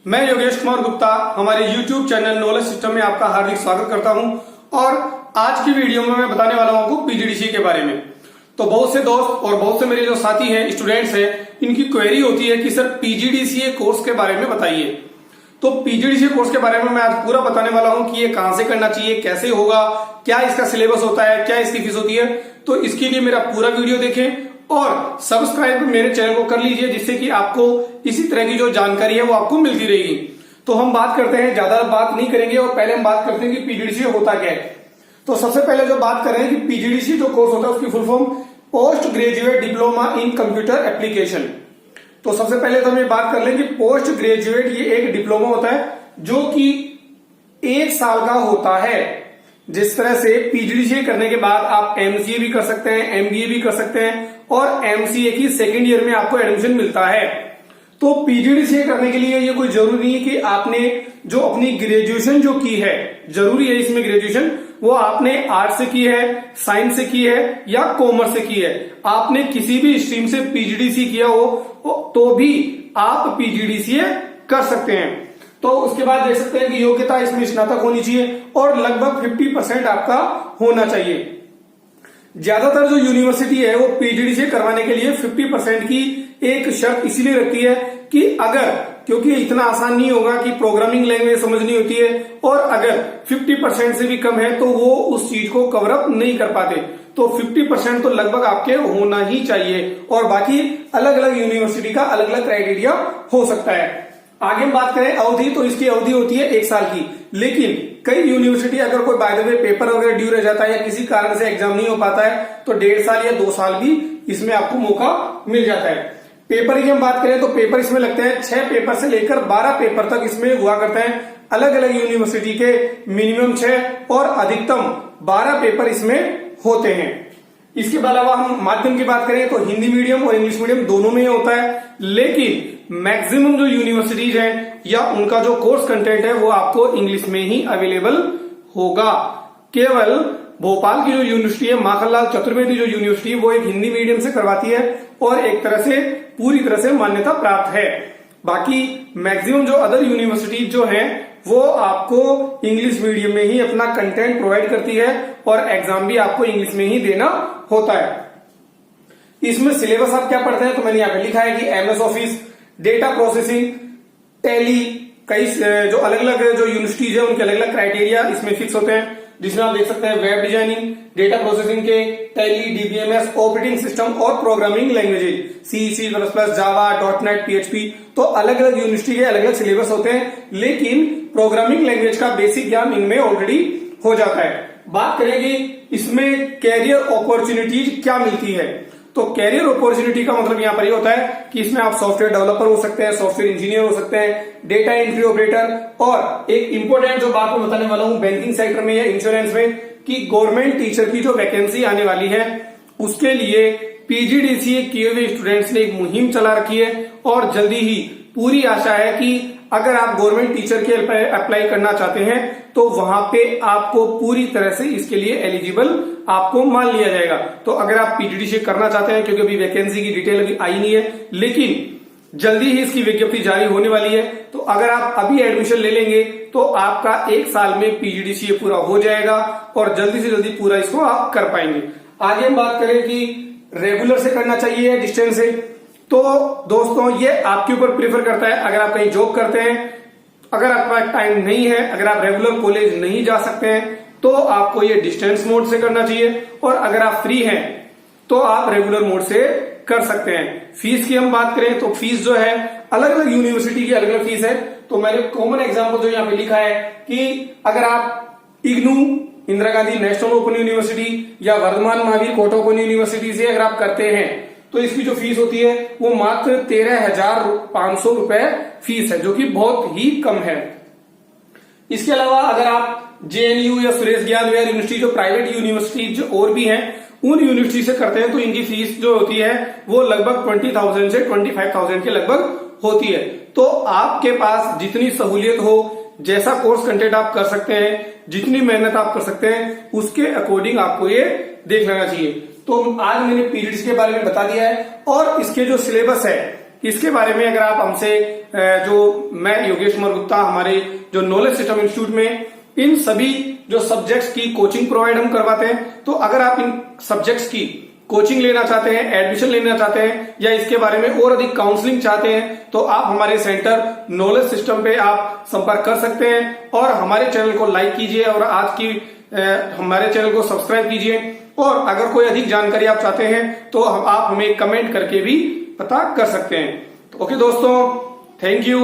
मैं योगेश कुमार गुप्ता हमारे YouTube channel knowledge system में आपका हार्दिक स्वागत करता हूं और आज की वीडियो में मैं बताने वाला हूं आपको पीजीडीसीए के बारे में। तो बहुत से दोस्त और बहुत से मेरे जो साथी हैं, स्टूडेंट्स हैं, इनकी क्वेरी होती है कि सर पीजीडीसीए कोर्स के बारे में बताइए। तो पीजीडीसीए कोर्स के बारे में मैं आज पूरा बताने वाला हूं कि ये कहां से करना चाहिए, कैसे होगा, क्या इसका सिलेबस होता है, क्या इसकी फीस होती है। तो इसके लिए मेरा पूरा वीडियो देखें और सब्सक्राइब मेरे चैनल को कर लीजिए, जिससे कि आपको इसी तरह की जो जानकारी है वो आपको मिलती रहेगी। तो हम बात करते हैं, ज्यादा बात नहीं करेंगे और पहले हम बात करते हैं कि पीजीडीसीए होता क्या है। तो सबसे पहले जो बात कर रहे हैं कि पीजीडीसीए जो कोर्स होता है उसकी full form post graduate diploma in computer application. तो सबसे पहले तो हम ये बात कर लें कि पोस्ट ग्रेजुएट ये एक डिप्लोमा होता है जो कि 1 साल का होता है। जिस तरह से पीजीडीसीए करने के बाद आप एमसीए भी कर सकते हैं, एमबीए भी कर सकते हैं और एमसीए की सेकेंड ईयर में आपको एडमिशन मिलता है। तो पीजीडीसीए करने के लिए ये कोई जरूरी नहीं है कि आपने जो अपनी ग्रेजुएशन जो की है, जरूरी है इसमें ग्रेजुएशन वो आपने आर्ट्स से की है, साइंस से की है या कॉमर्स से की है। आपने किसी भी स्ट्रीम से पीजीडीसीए किया हो तो भी आप पीजीडीसीए कर सकते हैं। तो उसके बाद देख सकते हैं कि योग्यता इसमें स्नातक होनी चाहिए और लगभग 50% आपका होना चाहिए। ज्यादातर जो यूनिवर्सिटी है वो पीजीडीसीए करवाने के लिए 50% की एक शर्त इसीलिए रखती है कि अगर, क्योंकि इतना आसान नहीं होगा कि प्रोग्रामिंग लैंग्वेज समझनी होती है और अगर 50% से भी कम है तो वो उस चीज को कवर अप नहीं कर पाते। तो 50% तो लगभग आपके होना ही चाहिए और बाकी अलग अलग यूनिवर्सिटी का अलग अलग क्राइटेरिया हो सकता है। आगे हम बात करें अवधि, तो इसकी अवधि होती है 1 साल की। लेकिन कई यूनिवर्सिटी अगर कोई बाय द वे पेपर वगैरह ड्यू रह जाता है या किसी कारण से एग्जाम नहीं हो पाता है तो 1.5 साल या 2 साल भी इसमें आपको मौका मिल जाता है। पेपर की हम बात करें तो पेपर इसमें लगते हैं 6 पेपर से लेकर 12 पेपर तक इसमें हुआ करते हैं। अलग अलग यूनिवर्सिटी के मिनिमम 6 और अधिकतम 12 पेपर इसमें होते हैं। इसके अलावा हम माध्यम की बात करें तो हिंदी मीडियम और इंग्लिश मीडियम दोनों में होता है। लेकिन मैक्सिमम जो यूनिवर्सिटीज हैं या उनका जो कोर्स कंटेंट है वो आपको इंग्लिश में ही अवेलेबल होगा। केवल भोपाल की जो यूनिवर्सिटी है, माखनलाल चतुर्वेदी जो यूनिवर्सिटी है, वो एक हिंदी मीडियम से करवाती है और एक तरह से पूरी तरह से मान्यता प्राप्त है। बाकी मैक्सिमम जो अदर यूनिवर्सिटीज जो हैं वो आपको इंग्लिश मीडियम में ही अपना कंटेंट प्रोवाइड करती है और एग्जाम भी आपको इंग्लिश में ही देना होता है। इसमें सिलेबस आप क्या पढ़ते हैं तो मैंने यहाँ पे लिखा है कि MS office, data processing, tally, कई जो अलग अलग जो यूनिवर्सिटीज है उनके अलग अलग क्राइटेरिया इसमें फिक्स होते हैं, जिसमें आप देख सकते हैं वेब डिजाइनिंग, डेटा प्रोसेसिंग के टैली, डीबीएमएस, ऑपरेटिंग सिस्टम और प्रोग्रामिंग लैंग्वेजेज सी, सी प्लस प्लस, जावा, .NET, PHP। तो अलग अलग यूनिवर्सिटी के अलग अलग सिलेबस होते हैं, लेकिन प्रोग्रामिंग लैंग्वेज का बेसिक ज्ञान इनमें ऑलरेडी हो जाता है। बात करेंगे इसमें कैरियर अपॉर्चुनिटीज क्या मिलती है। तो कैरियर अपॉर्चुनिटी का मतलब यहां पर ये होता है कि इसमें आप सॉफ्टवेयर डेवलपर हो सकते हैं, सॉफ्टवेयर इंजीनियर हो सकते हैं, डेटा एंट्री ऑपरेटर और एक इंपॉर्टेंट जो बात मैं बताने वाला हूं बैंकिंग सेक्टर में या इंश्योरेंस में कि गवर्नमेंट टीचर की जो वैकेंसी आने वाली है उसके लिए पीजीडीसीए किए हुए स्टूडेंट्स ने एक मुहिम चला रखी है और जल्दी ही पूरी आशा है कि अगर आप गवर्नमेंट टीचर के अप्लाई करना चाहते हैं तो वहां पे आपको पूरी तरह से इसके लिए एलिजिबल आपको मान लिया जाएगा। तो अगर आप पीजीडीसीए करना चाहते हैं, क्योंकि अभी वैकेंसी की डिटेल अभी आई नहीं है लेकिन जल्दी ही इसकी विज्ञप्ति जारी होने वाली है, तो अगर आप अभी एडमिशन ले लेंगे तो आपका 1 साल में पीजीडीसीए पूरा हो जाएगा और जल्दी से जल्दी पूरा इसको आप कर पाएंगे। आगे हम बात करें कि रेगुलर से करना चाहिए या डिस्टेंस से, तो दोस्तों ये आपके ऊपर प्रेफर करता है। अगर आप कहीं जॉब करते हैं, अगर आपका टाइम नहीं है, अगर आप रेगुलर कॉलेज नहीं जा सकते हैं तो आपको ये डिस्टेंस मोड से करना चाहिए और अगर आप फ्री हैं तो आप रेगुलर मोड से कर सकते हैं। फीस की हम बात करें तो फीस जो है अलग अलग यूनिवर्सिटी की अलग अलग फीस है। तो मैंने कॉमन एग्जांपल जो यहाँ पे लिखा है कि अगर आप IGNOU, Indira Gandhi national open university या Varthaman Mahavir quota open university से अगर आप करते हैं तो इसकी जो फीस होती है वो मात्र 13,500 रुपए फीस है, जो कि बहुत ही कम है। इसके अलावा अगर आप जेएनयू या सुरेश ज्ञान विहार यूनिवर्सिटी, जो प्राइवेट यूनिवर्सिटी जो और भी हैं, उन यूनिवर्सिटी से करते हैं तो इनकी फीस जो होती है वो लगभग 20,000 से 25,000 के लगभग होती है। तो आपके पास जितनी सहूलियत हो, जैसा कोर्स कंटेंट आप कर सकते हैं, जितनी मेहनत आप कर सकते हैं, उसके अकॉर्डिंग आपको ये देख लेना चाहिए। तो आज मैंने पीरियड्स के बारे में बता दिया है और इसके जो सिलेबस है इसके बारे में अगर आप हमसे जो मैं योगेश कुमार गुप्ता हमारे जो नॉलेज सिस्टम इंस्टीट्यूट में इन सभी जो सब्जेक्ट्स की कोचिंग प्रोवाइड हम करवाते हैं, तो अगर आप इन सब्जेक्ट्स की कोचिंग लेना चाहते हैं, एडमिशन लेना चाहते हैं या इसके बारे में और अधिक काउंसलिंग चाहते हैं, तो आप हमारे सेंटर नॉलेज सिस्टम पे आप संपर्क कर सकते हैं और हमारे चैनल को लाइक कीजिए और आज की हमारे चैनल को सब्सक्राइब कीजिए। और अगर कोई अधिक जानकारी आप चाहते हैं तो आप हमें कमेंट करके भी पता कर सकते हैं। तो ओके दोस्तों, थैंक यू।